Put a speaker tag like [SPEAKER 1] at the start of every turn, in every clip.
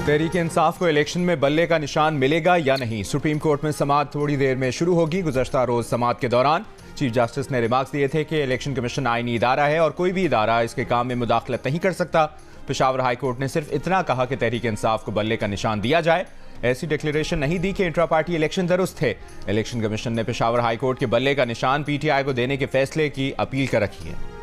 [SPEAKER 1] तहरीक इंसाफ को इलेक्शन में बल्ले का निशान मिलेगा या नहीं? सुप्रीम कोर्ट में समाअत थोड़ी देर में शुरू होगी। गुज़श्ता रोज समाअत के दौरान चीफ जस्टिस ने रिमार्क्स दिए थे कि इलेक्शन कमीशन आईनी इदारा है और कोई भी इदारा इसके काम में मुदाखलत नहीं कर सकता। पेशावर हाई कोर्ट ने सिर्फ इतना कहा कि तहरीक इंसाफ को बल्ले का निशान दिया जाए। ऐसी डिक्लेरेशन नहीं दी कि इंट्रा पार्टी इलेक्शन दुरुस्त थे। इलेक्शन कमीशन ने पेशावर हाई कोर्ट के बल्ले का निशान पीटीआई को देने के फैसले की अपील कर रखी है।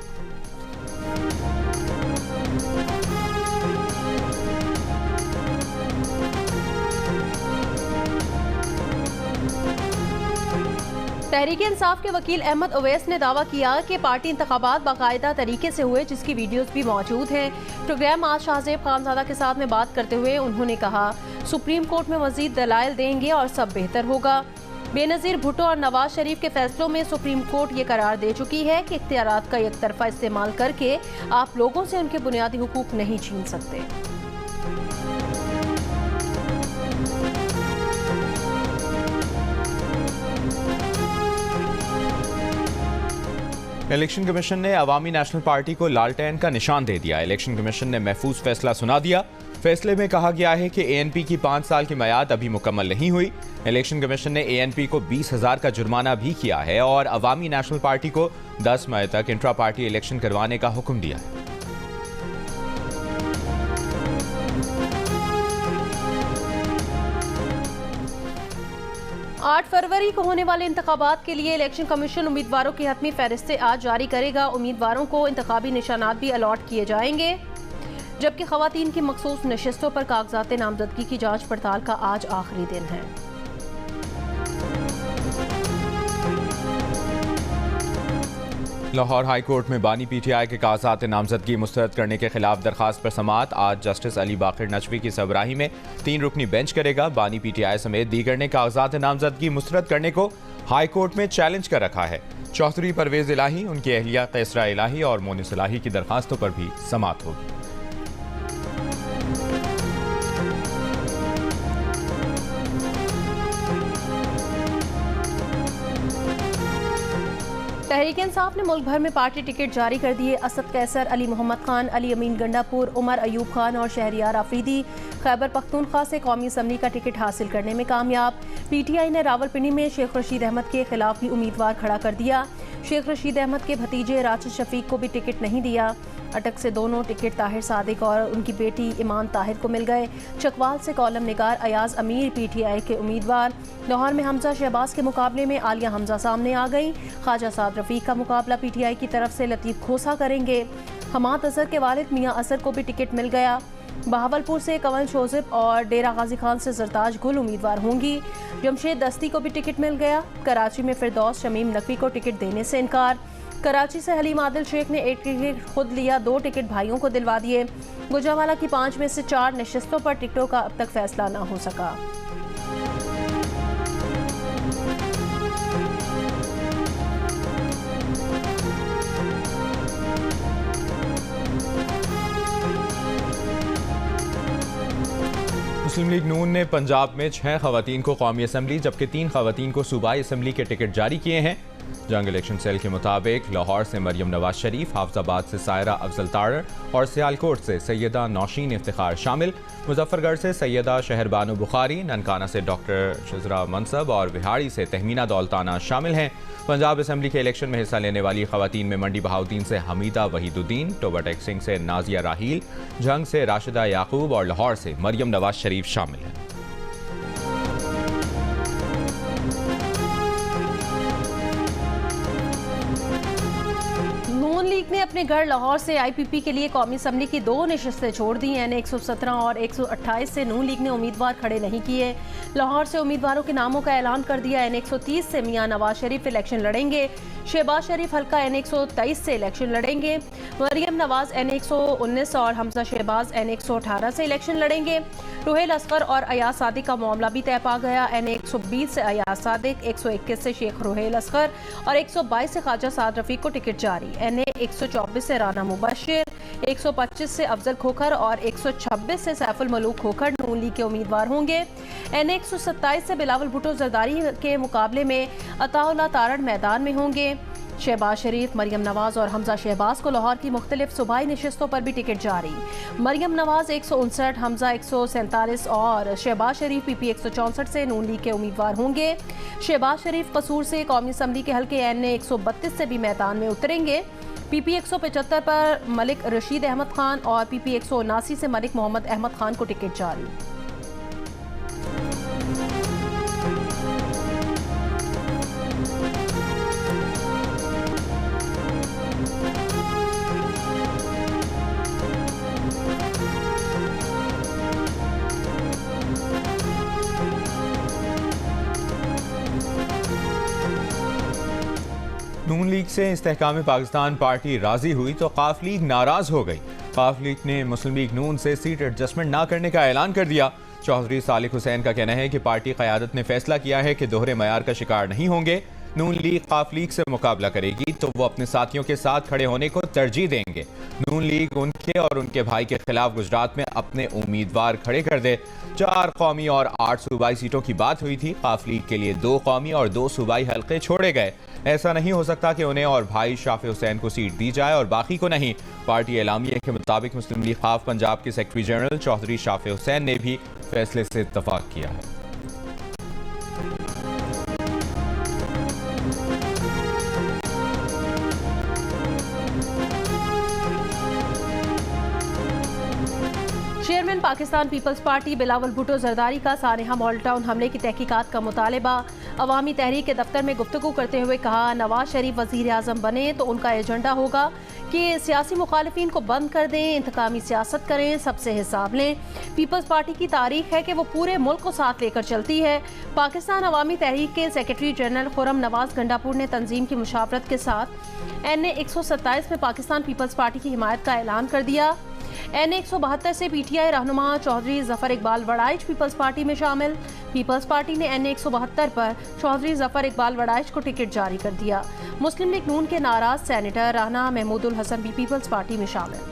[SPEAKER 2] तहरीक इंसाफ के वकील अहमद ओवैस ने दावा किया कि पार्टी इंतखाबात बाकायदा तरीके से हुए, जिसकी वीडियोस भी मौजूद हैं। प्रोग्राम आज शाहजेब खानजादा के साथ में बात करते हुए उन्होंने कहा, सुप्रीम कोर्ट में मजीद दलाइल देंगे और सब बेहतर होगा। बेनज़ीर भुट्टो और नवाज शरीफ के फैसलों में सुप्रीम कोर्ट ये करार दे चुकी है कि इख्तियारात का एक तरफा इस्तेमाल करके आप लोगों से उनके बुनियादी हुकूक नहीं छीन सकते।
[SPEAKER 1] इलेक्शन कमीशन ने अवामी नेशनल पार्टी को लालटेन का निशान दे दिया। इलेक्शन कमीशन ने महफूज फैसला सुना दिया। फैसले में कहा गया है कि एएनपी की 5 साल की मियाद अभी मुकम्मल नहीं हुई। इलेक्शन कमीशन ने एएनपी को 20,000 का जुर्माना भी किया है और अवामी नेशनल पार्टी को 10 मई तक इंट्रा पार्टी इलेक्शन करवाने का हुक्म दिया है।
[SPEAKER 2] 8 फरवरी को होने वाले इंतखाबात के लिए इलेक्शन कमीशन उम्मीदवारों की हतमी फहरिस्तें आज जारी करेगा। उम्मीदवारों को इंतखाबी निशानात भी अलॉट किए जाएंगे, जबकि खवातीन की मखसूस नशिस्तों पर कागजात नामजदगी की जांच पड़ताल का आज आखिरी दिन है।
[SPEAKER 1] लाहौर हाई कोर्ट में बानी पीटीआई के कागजात नामजदगी मुस्तरद करने के खिलाफ दरखास्त पर समाअत आज जस्टिस अली बाकिर नचवी की सरबराही में 3 रुकनी बेंच करेगा। बानी पीटीआई समेत दीगर ने कागजात नामजदगी मुस्तरद करने को हाई कोर्ट में चैलेंज कर रखा है। चौधरी परवेज इलाही, उनकी अहलिया कैसरा इलाही और मोनिस इलाही की दरखास्तों पर भी समाअत होगी।
[SPEAKER 2] तहरीक इंसाफ ने मुल्क भर में पार्टी टिकट जारी कर दिए। असद कैसर, अली मोहम्मद खान, अली अमीन गंडापुर, उमर अयूब खान और शहरियार आफरीदी खैबर पख्तूनख्वा से कौमी असम्बली का टिकट हासिल करने में कामयाब। पीटीआई ने रावलपिंडी में शेख रशीद अहमद के खिलाफ भी उम्मीदवार खड़ा कर दिया। शेख रशीद अहमद के भतीजे राशिद शफीक को भी टिकट नहीं दिया। अटक से दोनों टिकट ताहिर सादिक और उनकी बेटी ईमान ताहिर को मिल गए। चकवाल से कॉलम निगार अयाज अमीर पीटीआई के उम्मीदवार। लाहौर में हमजा शहबाज के मुकाबले में आलिया हमजा सामने आ गई। ख्वाजा साद रफीक का मुकाबला पीटीआई की तरफ से लतीफ खोसा करेंगे। हमाद अजहर के वालिद मियां असर को भी टिकट मिल गया। बहावलपुर से कंवल शोजिब और डेरा गाजी खान से जरताज गुल उम्मीदवार होंगी। जमशेद दस्ती को भी टिकट मिल गया। कराची में फिरदौस शमीम नकवी को टिकट देने से इनकार। कराची से हलीम आदिल शेख ने 1 टिकट खुद लिया, 2 टिकट भाइयों को दिलवा दिए। गुजरांवाला की 5 में से 4 नशिस्तों पर टिकटों का अब तक फैसला न हो सका।
[SPEAKER 1] मुस्लिम लीग नून ने पंजाब में 6 खवातीन को कौमी असम्बली जबकि 3 खवातीन को सूबाई असम्बली के टिकट जारी किए हैं। जंग इलेक्शन सेल के मुताबिक लाहौर से मरियम नवाज शरीफ, हाफजाबाद से सायरा अफजल तारड़ और सियालकोट से सैयदा नौशीन इफ्तिखार शामिल। मुजफ्फरगढ़ से सैयदा शहरबानो बुखारी, ननकाना से डॉक्टर शजरा मनसब और विहाड़ी से तहमीना दौलताना शामिल हैं। पंजाब असम्बली के इलेक्शन में हिस्सा लेने वाली खवातीन में मंडी बहाउद्दीन से हमीदा वहीदुद्दीन, टोबाटेक सिंह से नाजिया राहील, जंग से राशिदा याकूब और लाहौर से मरियम नवाज शरीफ शामिल हैं।
[SPEAKER 2] नून लीग ने अपने गढ़ लाहौर से आईपीपी के लिए कौमी असम्बली की 2 नशिस्तें छोड़ दी हैं। 117 और 128 से नून लीग ने उम्मीदवार खड़े नहीं किए। लाहौर से उम्मीदवारों के नामों का ऐलान कर दिया। N130 से मियां नवाज शरीफ इलेक्शन लड़ेंगे। शहबाज शरीफ हल्का N123 से इलेक्शन लड़ेंगे। मरियम नवाज N119 और हमजा शहबाज N118 से इलेक्शन लड़ेंगे। रुहेल असगर और अयाज सादिक का मामला भी तय पा गया। N120 से अयाज सादिक, 121 से शेख रुहेल असगर और 122 से ख्वाजा साद रफीक को टिकट जारी। N124 से राना मुबशिर, 125 से अफजल खोखर और 126 से सैफुल मलूक खोखर नून लीग के उम्मीदवार होंगे। N127 से बिलावल भुट्टो जरदारी के मुकाबले में अताउल्लाह तारड़ मैदान में होंगे। शहबाज शरीफ, मरियम नवाज और हमजा शहबाज को लाहौर की मुख्तलिफ सूबाई नशिस्तों पर भी टिकट जारी। मरियम नवाज 159, हमजा 147 और शहबाज शरीफ PP 164 से नून लीग के उम्मीदवार होंगे। शहबाज शरीफ कसूर से कौमी असम्बली के हल्के NA 132 से भी मैदान में उतरेंगे। PP 175 पर मलिक रशीद अहमद खान और PP 179 से मलिक मोहम्मद अहमद खान को टिकट जारी।
[SPEAKER 1] नून लीग से इस्तेहकाम पाकिस्तान पार्टी राजी हुई तो काफ लीग नाराज हो गई। काफ लीग ने मुस्लिम लीग नून से सीट एडजस्टमेंट ना करने का ऐलान कर दिया। चौधरी सालिक हुसैन का कहना है कि पार्टी क़यादत ने फैसला किया है कि दोहरे मयार का शिकार नहीं होंगे। नून लीग काफ लीग से मुकाबला करेगी तो वो अपने साथियों के साथ खड़े होने को तरजीह देंगे। नून लीग उनके और उनके भाई के खिलाफ गुजरात में अपने उम्मीदवार खड़े कर दे। 4 कौमी और 8 सूबाई सीटों की बात हुई थी। काफ लीग के लिए 2 कौमी और 2 सूबाई हल्के छोड़े गए। ऐसा नहीं हो सकता कि उन्हें और भाई शाफी हुसैन को सीट दी जाए और बाकी को नहीं। पार्टी एलामिया के मुताबिक मुस्लिम लीग खाफ पंजाब के सेक्रेटरी जनरल चौधरी शाफी हुसैन ने भी फैसले से इत्तफाक किया है।
[SPEAKER 2] Chairman Pakistan People's Party Bilawal Bhutto Zardari का सानेहा मॉडल टाउन हमले की तहकीकात का मुतालबा। अवामी तहरीक के दफ्तर में गुफ्तगू करते हुए कहा, नवाज शरीफ वजीर आजम बने तो उनका एजेंडा होगा कि सियासी मुखालिफिन को बंद कर दें, इंतकामी सियासत करें, सबसे हिसाब लें। पीपल्स पार्टी की तारीख है कि वो पूरे मुल्क को साथ लेकर चलती है। पाकिस्तान अवामी तहरीक के सेक्रेटरी जनरल खुर्रम नवाज गंडापुर ने तंजीम की मुशावरत के साथ NA 127 में पाकिस्तान पीपल्स पार्टी की हिमायत का ऐलान कर दिया। NA 172 से PTI रहनुमा चौधरी जफर इकबाल वड़ाइच पीपल्स पार्टी में शामिल। पीपल्स पार्टी ने NA 172 पर चौधरी जफर इकबाल वड़ाइच को टिकट जारी कर दिया। मुस्लिम लीग नून के नाराज सेनेटर राना महमूदुल हसन भी पीपल्स पार्टी में शामिल।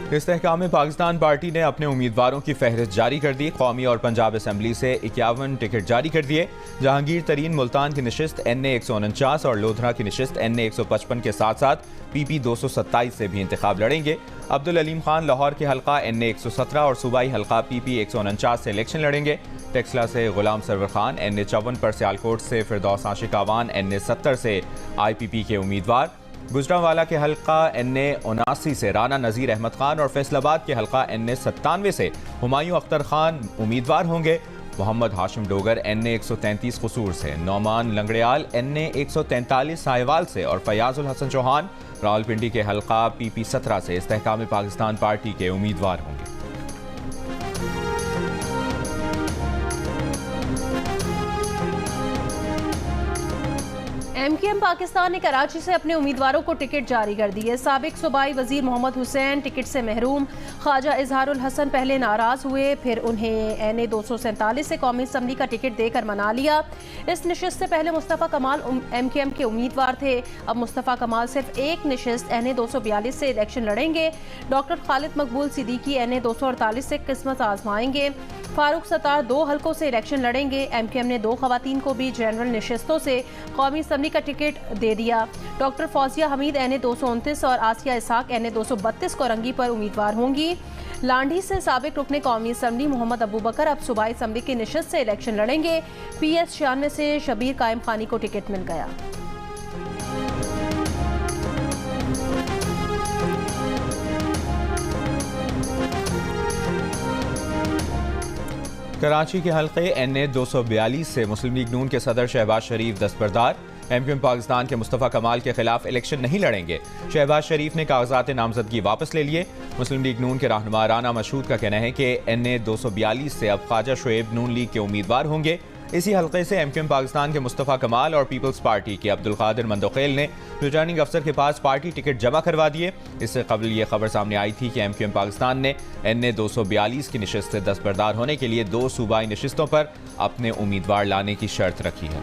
[SPEAKER 1] इस्तेहकाम पाकिस्तान पार्टी ने अपने उम्मीदवारों की फहरिस्त जारी कर दी। कौमी और पंजाब असम्बली से 51 टिकट जारी कर दिए। जहांगीर तरीन मुल्तान की नशिस्त NA 149 और लोधरा की नशिस्त NA 155 के साथ साथ PP 227 से भी इंतखाब लड़ेंगे। अब्दुल अलीम खान लाहौर के हल्का NA 117 और सूबाई हल्का PP 149 से इलेक्शन लड़ेंगे। टेक्सला से गुलाम सरवर खान NA 54 पर सियालकोट से फिरदौस आशिक आवान NA 70 से IPP के उम्मीदवार। गुजरांवाला के हल्का NA 79 से राना नज़ीर अहमद खान और फैसलाबाद के हल्का NA 97 से हुमायूं अख्तर खान उम्मीदवार होंगे। मोहम्मद हाशिम डोगर NA 133 कसूर से, नौमान लंगड़ियाल NA 143 साहिवाल से और फयाजुल हसन चौहान रावलपिंडी के हल्का PP 17 से इस्तेहकाम पाकिस्तान पार्टी के उम्मीदवार होंगे।
[SPEAKER 2] MKM पाकिस्तान ने कराची से अपने उम्मीदवारों को टिकट जारी कर दी है। साबिक सूबाई वजीर मोहम्मद हुसैन टिकट से महरूम। ख्वाजा इजहारुल हसन पहले नाराज हुए, फिर उन्हें NA 247 से कौमी असम्बली का टिकट देकर मना लिया। इस नशिस्त से पहले मुस्तफ़ा कमाल MKM के उम्मीदवार थे। अब मुस्तफ़ा कमाल सिर्फ एक नशिस्त NA 242 से इलेक्शन लड़ेंगे। डॉक्टर खालिद मकबूल सिद्दीकी NA 248 से किस्मत आजमाएंगे। फारूक सत्तार 2 हल्कों से इलेक्शन लड़ेंगे। MKM ने 2 खवातीन को भी जनरल नशिस्तों से कौमी असम्बली का टिकट दे दिया। डॉक्टर फौजिया हमीद NA 229 और आसिया इसहाक NA 232 को रंगी पर उम्मीदवार होंगी। लांडी से साबिक रुकने कौमी असम्बली मोहम्मद अबू बकर अब सूबाई असम्बली की नशिस्त से इलेक्शन लड़ेंगे। PS 96 से शबीर कायम खानी को टिकट मिल गया।
[SPEAKER 1] कराची के हल्के NA 242 से मुस्लिम लीग नून के सदर शहबाज शरीफ दस्तबरदार। MKM पाकिस्तान के मुस्तफ़ा कमाल के खिलाफ इलेक्शन नहीं लड़ेंगे। शहबाज शरीफ ने कागजात नामजदगी वापस ले लिए। मुस्लिम लीग नून के रहनुमा राना मशहूद का कहना है कि NA 242 से अब ख्वाजा शुएब नून लीग के उम्मीदवार होंगे। इसी हल्के से MKM पाकिस्तान के मुस्तफ़ा कमाल और पीपल्स पार्टी के अब्दुल कादिर मंदोखेल ने रिटर्निंग अफसर के पास पार्टी टिकट जमा करवा दिए। इससे कबल ये खबर सामने आई थी कि MKM पाकिस्तान ने NA 242 की नशिस्त से दस्तबरदार होने के लिए 2 सूबाई नशिस्तों पर अपने उम्मीदवार लाने की शर्त रखी है।